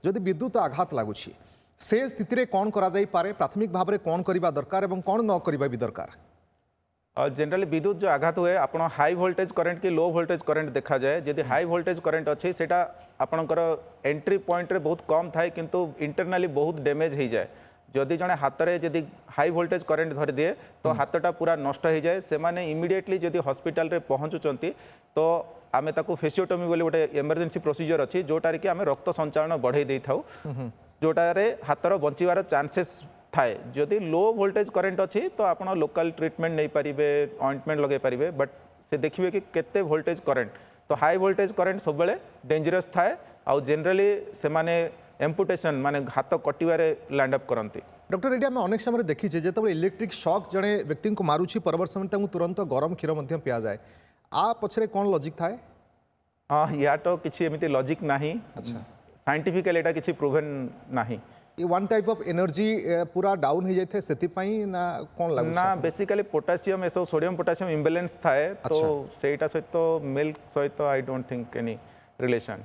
जदि विद्युत आघात लगुच से स्थित में कौन करा जाई पारे प्राथमिक भाव में कौन करवा दरकार और कौन न करवा भी दरकार। जनरली विद्युत जो आघात हुए आप हाई वोल्टेज करंट कि लो वोल्टेज करंट देखा जाए जदि हाई वोल्टेज करंट अच्छे से आपणकर एंट्री पॉइंट रे बहुत कम थाए किंतु इंटरनाली बहुत डैमेज हो जाए जदि जड़े हाथ में जदि हाई वोल्टेज करंट धरी दिए तो हाथटा पूरा नष्ट हो जाए से इमिडिएटली जदि हॉस्पिटल रे पहुँचुंट तो आम ताको फेसियोटोमी बोली गोटे इमरजेंसी प्रोसीजर अच्छी जोटार कि आम रक्त संचालन बढ़ाई दे था जोटार हाथर बचार चांसेस थाए जदि लो वोल्टेज करंट अच्छी तो आप लोकल ट्रीटमेंट नहीं पारे ऑइंटमेंट लगे पारे बट से देखिए कि केते वोल्टेज करंट तो हाई वोल्टेज करंट सब बेले डेंजरस थाए आउ जनरली से माने एम्पुटेशन माने हाथ कटिवारे लैंड अप करती। डॉक्टर रेड्डी आम अनेक समय देखीचे जो इलेक्ट्रिक शॉक जड़े व्यक्ति को मारुची परवर्त समय तुरंत गरम क्षीर पिया जाए आ पछरे कौन लॉजिक थाए। हाँ या तो किसी एमती लॉजिक नहीं साइंटिफिकली एटा किसी प्रूवन नहीं ये वन टाइप ऑफ एनर्जी पूरा डाउन हो जाए से ना कौन लगू ना बेसिकली पोटासियम सब सोडियम पोटासियम इम्बैलेंस थाए तो सेटा सहित मिल्क सहित I don't think any relation.